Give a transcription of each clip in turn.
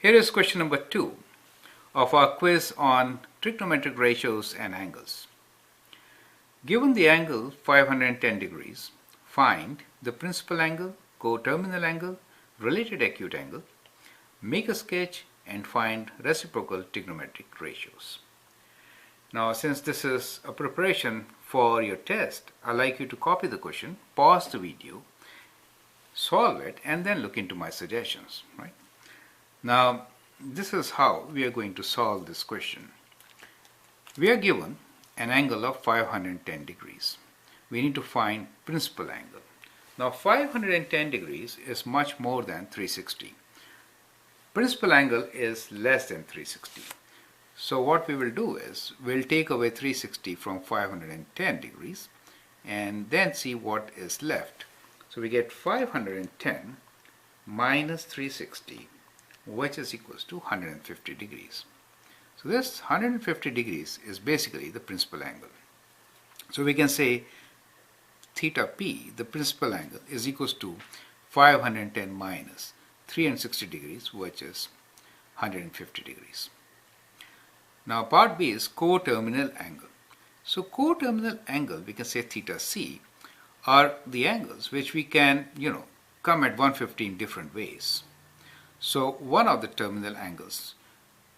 Here is question number 2 of our quiz on trigonometric ratios and angles. Given the angle 510 degrees, find the principal angle, coterminal angle, related acute angle, make a sketch and find reciprocal trigonometric ratios. Now, since this is a preparation for your test, I'd like you to copy the question, pause the video, solve it, and then look into my suggestions, right? Now, this is how we are going to solve this question. We are given an angle of 510 degrees. We need to find principal angle. Now, 510 degrees is much more than 360. Principal angle is less than 360. So what we will do is, we'll take away 360 from 510 degrees and then see what is left. So we get 510 minus 360, which is equals to 150 degrees. So this 150 degrees is basically the principal angle. So we can say theta p, the principal angle, is equals to 510 minus 360 degrees, which is 150 degrees. Now part B is coterminal angle. So coterminal angle, we can say theta c, are the angles which we can, come at 150 in different ways. So one of the terminal angles,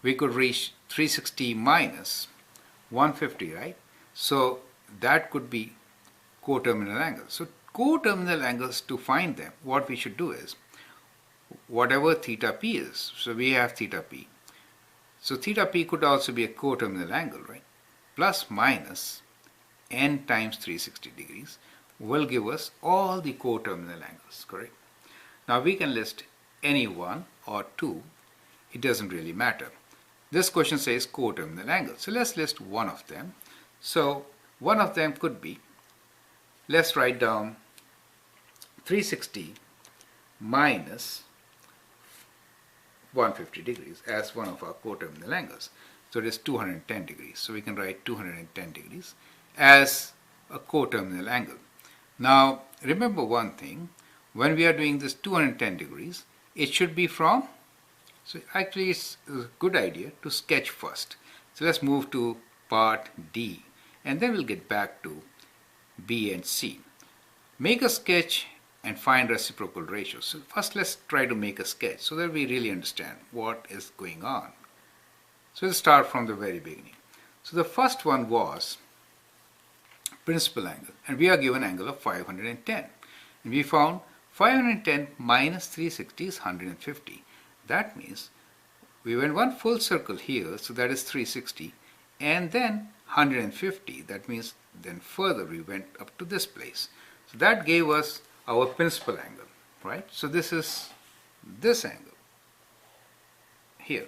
we could reach 360 minus 150, right? So that could be coterminal angles. So coterminal angles, to find them, what we should do is, whatever theta p is, so we have theta p. So theta p could also be a coterminal angle, right? Plus minus n times 360 degrees will give us all the coterminal angles, correct? Now we can list any one or two, it doesn't really matter. This question says coterminal angle, so let's list one of them. So one of them could be, let's write down 360 minus 150 degrees as one of our coterminal angles. So it is 210 degrees. So we can write 210 degrees as a coterminal angle. Now remember one thing, when we are doing this 210 degrees, it should be from, so actually it's a good idea to sketch first. So let's move to part D and then we'll get back to B and C. Make a sketch and find reciprocal ratios. So first let's try to make a sketch so that we really understand what is going on. So let's start from the very beginning. So the first one was principal angle, and we are given angle of 510. And we found 510 minus 360 is 150. That means we went one full circle here, so that is 360, and then 150. That means then further we went up to this place. So that gave us our principal angle, right? So this is this angle here.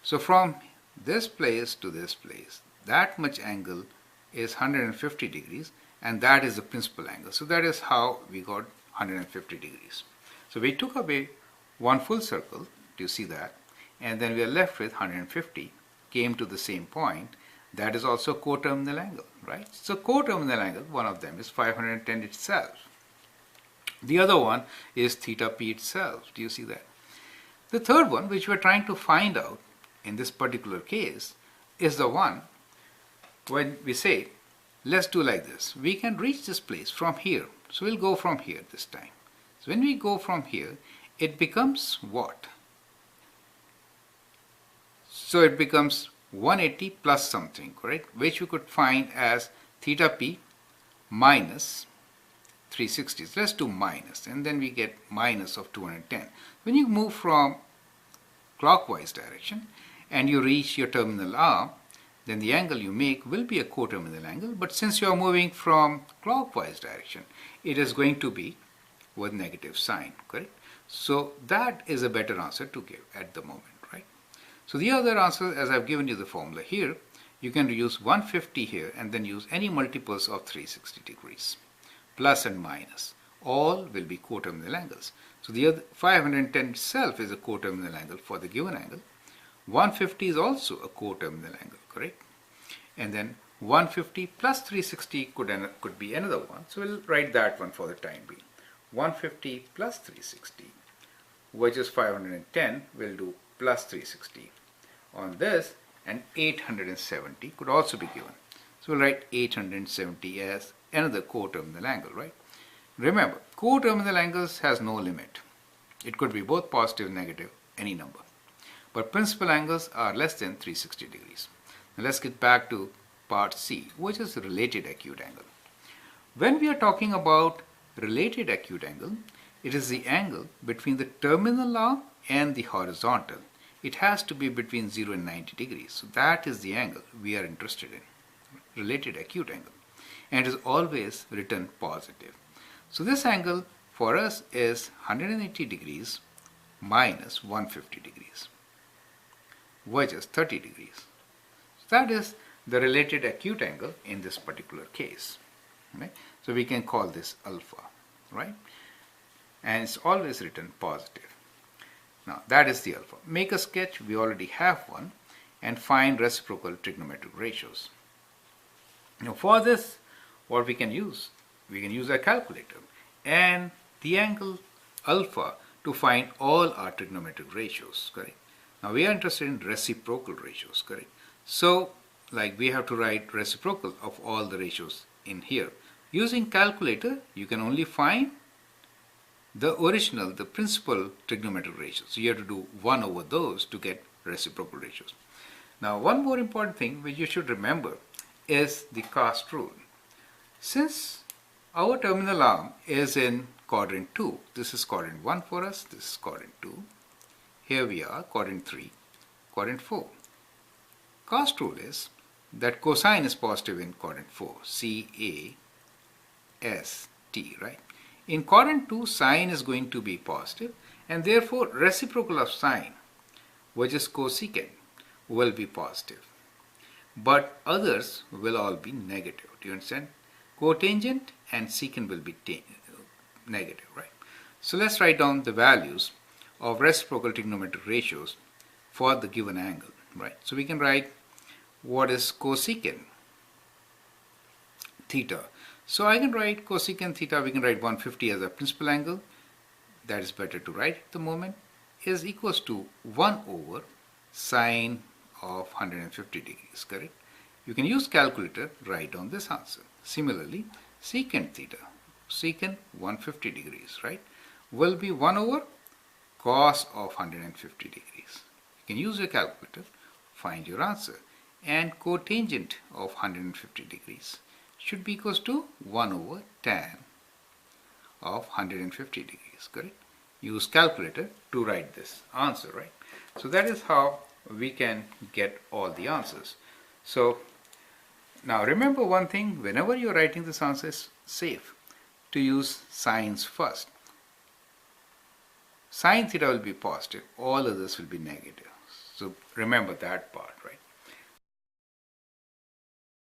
So from this place to this place, that much angle is 150 degrees, and that is the principal angle. So that is how we got 150 degrees. So we took away one full circle, do you see that? And then we are left with 150, came to the same point. That is also coterminal angle, right? So coterminal angle, one of them is 510 itself. The other one is theta p itself. Do you see that? The third one, which we are trying to find out in this particular case, is the one when we say, let's do like this. We can reach this place from here. So we'll go from here this time. So when we go from here, it becomes what? So it becomes 180 plus something, correct? Which we could find as theta p minus 360. So let's do minus, and then we get minus of 210. When you move from clockwise direction and you reach your terminal R, then the angle you make will be a coterminal angle, but since you are moving from clockwise direction, it is going to be with negative sign, correct? So that is a better answer to give at the moment, right? So the other answer, as I've given you the formula here, you can use 150 here and then use any multiples of 360 degrees. Plus and minus, all will be coterminal angles. So the other 510 itself is a coterminal angle for the given angle. 150 is also a coterminal angle, correct? And then 150 plus 360 could be another one. So we'll write that one for the time being. 150 plus 360 which is 510, we'll do plus 360. On this, and 870 could also be given. So we'll write 870 as another coterminal angle, right? Remember, coterminal angles has no limit. It could be both positive, negative, any number. But principal angles are less than 360 degrees. Now let's get back to part C, which is related acute angle. When we are talking about related acute angle, it is the angle between the terminal arm and the horizontal. It has to be between 0 and 90 degrees. So that is the angle we are interested in, related acute angle. And it is always written positive. So this angle for us is 180 degrees minus 150 degrees, which is 30 degrees. So that is the related acute angle in this particular case. Right? So we can call this alpha, right? And it's always written positive. Now that is the alpha. Make a sketch, we already have one, and find reciprocal trigonometric ratios. Now for this, what we can use a calculator and the angle alpha to find all our trigonometric ratios, correct? Now we are interested in reciprocal ratios, correct? So like we have to write reciprocal of all the ratios in here. Using calculator, you can only find the original, the principal trigonometric ratios. So you have to do 1 over those to get reciprocal ratios. Now one more important thing which you should remember is the Cos Rule. Since our terminal arm is in quadrant 2, this is quadrant 1 for us, this is quadrant 2. Here we are, quadrant 3, quadrant 4. Cos Rule is that cosine is positive in quadrant 4, C-A-S-T, right? In quadrant 2, sine is going to be positive, and therefore reciprocal of sine, which is cosecant, will be positive. But others will all be negative. Do you understand? Cotangent and secant will be negative, right? So let's write down the values of reciprocal trigonometric ratios for the given angle, right? So we can write what is cosecant theta. So I can write cosecant theta, we can write 150 as a principal angle. That is better to write at the moment, is equals to 1 over sine of 150 degrees, correct? You can use calculator, write down this answer. Similarly, secant theta, secant 150 degrees, right, will be 1 over cos of 150 degrees. You can use your calculator, find your answer. And cotangent of 150 degrees should be equals to 1 over tan of 150 degrees, correct? Use calculator to write this answer, right? So that is how we can get all the answers. So now remember one thing, whenever you're writing this answer, it's safe to use signs first. Sin theta will be positive, all others will be negative. So remember that part, right?